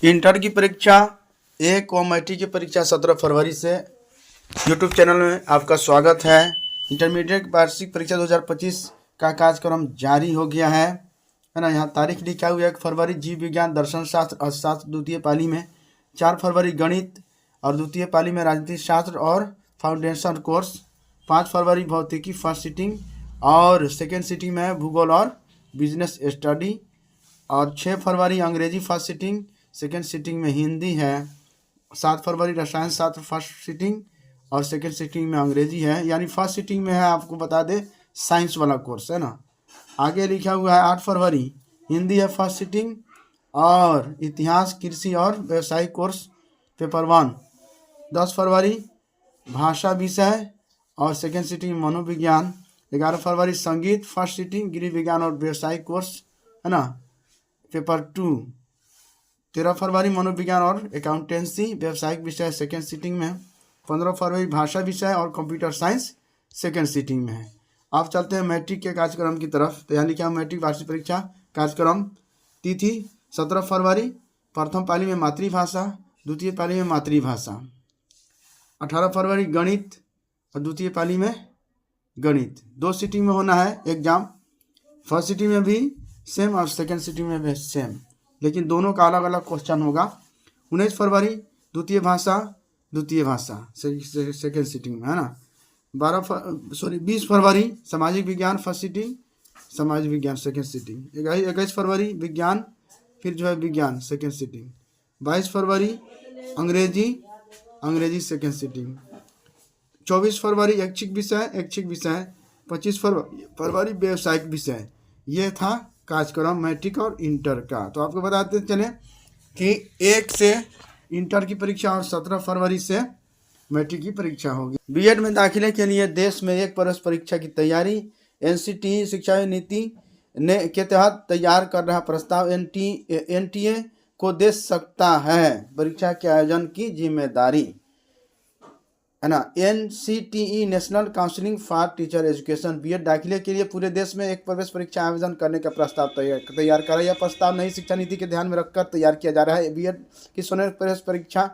Inter की परीक्षा एक व मैट्रिक की परीक्षा 17 फरवरी से यूट्यूब चैनल में आपका स्वागत है। इंटरमीडिएट वार्षिक परीक्षा 2025 का कार्यक्रम जारी हो गया है ना। यहाँ तारीख लिखा हुआ है 1 फरवरी जीव विज्ञान दर्शन शास्त्र अर्थशास्त्र द्वितीय पाली में, 4 फरवरी गणित और द्वितीय पाली में राजनीति शास्त्र और फाउंडेशन कोर्स, 5 फरवरी भौतिकी फर्स्ट सीटिंग और सेकेंड सीटिंग में है भूगोल और बिजनेस स्टडी, और 6 फरवरी अंग्रेजी फर्स्ट सीटिंग, सेकेंड सीटिंग में हिंदी है, 7 फरवरी रसायन शास्त्र फर्स्ट सीटिंग और सेकेंड सीटिंग में अंग्रेजी है, यानी फर्स्ट सीटिंग में है आपको बता दे साइंस वाला कोर्स है ना। आगे लिखा हुआ है 8 फरवरी हिंदी है फर्स्ट सीटिंग और इतिहास कृषि और व्यवसायिक कोर्स पेपर 1, 10 फरवरी भाषा विषय और सेकेंड सीटिंग मनोविज्ञान, 11 फरवरी संगीत फर्स्ट सीटिंग गृह विज्ञान और व्यवसायिक कोर्स है ना पेपर 2, 13 फरवरी मनोविज्ञान और अकाउंटेंसी व्यवसायिक विषय सेकेंड सीटिंग में है, 15 फरवरी भाषा विषय और कंप्यूटर साइंस सेकेंड सीटिंग में है। अब चलते हैं मैट्रिक के कार्यक्रम की तरफ। तो यहाँ लिखा मैट्रिक वार्षिक परीक्षा कार्यक्रम तिथि 17 फरवरी प्रथम पाली में मातृभाषा, द्वितीय पाली में मातृभाषा, 18 फरवरी गणित और द्वितीय पाली में गणित। 2 सीटिंग में होना है एग्जाम, फर्स्ट सीटिंग में भी सेम और सेकेंड सीटिंग में भी सेम, लेकिन दोनों का अलग अलग क्वेश्चन होगा। 19 फरवरी द्वितीय भाषा सेकेंड सीटिंग में है ना। 20 फरवरी सामाजिक विज्ञान फर्स्ट सीटिंग, समाज विज्ञान सेकेंड सीटिंग। 21 फरवरी विज्ञान फिर जो है विज्ञान सेकेंड सीटिंग। 22 फरवरी अंग्रेजी सेकेंड सीटिंग। 24 फरवरी ऐच्छिक विषय, 25 फरवरी व्यवसायिक विषय। ये था कार्यक्रम मैट्रिक और इंटर का। तो आपको बताते चलें कि 1 से इंटर की परीक्षा और 17 फरवरी से मैट्रिक की परीक्षा होगी। बीएड में दाखिले के लिए देश में एक प्रवेश परीक्षा की तैयारी एनसीटीई शिक्षा नीति के तहत तैयार कर रहा प्रस्ताव एनटीए को दे सकता है परीक्षा के आयोजन की जिम्मेदारी है ना। NCTE national counselling for teacher education BEd दाखिले के लिए पूरे देश में एक प्रवेश परीक्षा आयोजन करने का प्रस्ताव तैयार कर रहा है। यह प्रस्ताव नई शिक्षा नीति के ध्यान में रखकर तैयार किया जा रहा है। बीएड की स्वर्ण प्रवेश परीक्षा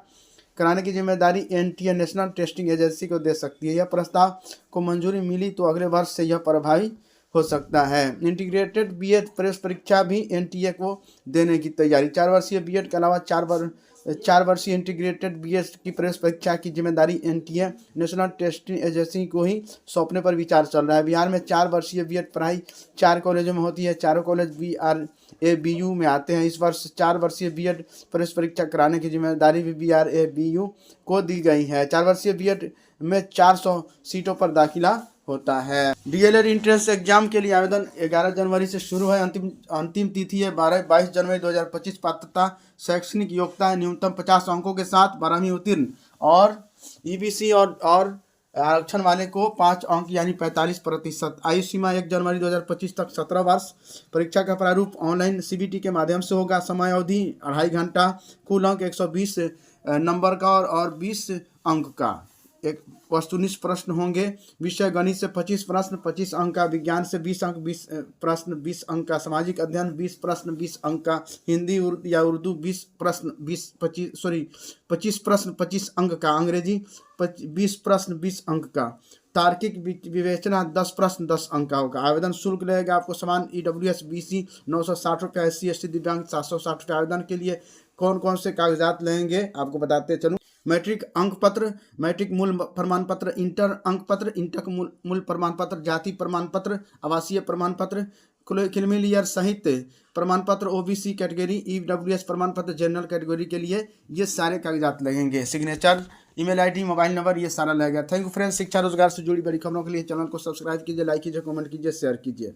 कराने की जिम्मेदारी एनटीए नेशनल टेस्टिंग एजेंसी को दे सकती है। यह प्रस्ताव को मंजूरी मिली तो अगले वर्ष से यह प्रभावी हो सकता है। इंटीग्रेटेड बीएड प्रवेश परीक्षा भी एनटीए को देने की तैयारी। 4 वर्षीय बीएड के अलावा 4 वर्षीय इंटीग्रेटेड बीएड की प्रवेश परीक्षा की जिम्मेदारी एनटीए नेशनल टेस्टिंग एजेंसी को ही सौंपने पर विचार चल रहा है। बिहार में 4 वर्षीय बीएड पढ़ाई 4 कॉलेजों में होती है। चारों कॉलेज BRABU में आते हैं। इस वर्ष 4 वर्षीय बीएड प्रवेश परीक्षा कराने की जिम्मेदारी भी BRABU को दी गई है। 4 वर्षीय बीएड में 400 सीटों पर दाखिला होता है। डीएलएड एंट्रेंस एग्जाम के लिए आवेदन 11 जनवरी से शुरू है। अंतिम तिथि है 22 जनवरी 2025। पात्रता शैक्षणिक योग्यता है न्यूनतम 50 अंकों के साथ 12वीं उत्तीर्ण, और ईबीसी और आरक्षण वाले को 5 अंक यानी 45%। आयु सीमा 1 जनवरी 2025 तक 17 वर्ष। परीक्षा का प्रारूप ऑनलाइन सीबीटी के माध्यम से होगा। समय अवधि 2.5 घंटा। कुल अंक 120 नंबर का और 20 अंक का। एक वस्तुनिष्ठ प्रश्न होंगे। विषय गणित से 25 प्रश्न 25 अंक का, विज्ञान से 20 अंक 20 प्रश्न 20 अंक का, सामाजिक अध्ययन 20 प्रश्न 20 अंक का, हिंदी या उर्दू 20 प्रश्न 25 प्रश्न 25 अंक का, अंग्रेजी 20 प्रश्न 20 अंक का, तार्किक विवेचना 10 प्रश्न 10 अंक का होगा। आवेदन शुल्क रहेगा आपको समान EWS BC 960 रुपये, SC ST दिव्यांग 760 रुपये। आवेदन के लिए कौन कौन से कागजात लेंगे आपको बताते चलूँ। मैट्रिक अंक पत्र, मैट्रिक मूल प्रमाण पत्र, इंटर अंक पत्र, इंटर मूल प्रमाण पत्र, जाति प्रमाण पत्र, आवासीय प्रमाण पत्र, क्रीमिलियर साहित्य प्रमाण पत्र, OBC कैटेगरी, EWS प्रमाण पत्र जनरल कैटेगरी के लिए ये सारे कागजात लगेंगे। Signature, email ID, mobile number, ये सारा लगेगा। Thank you friends. शिक्षा रोजगार से जुड़ी बड़ी खबरों के लिए चैनल को सब्सक्राइब कीजिए, लाइक कीजिए, कमेंट कीजिए, शेयर कीजिए।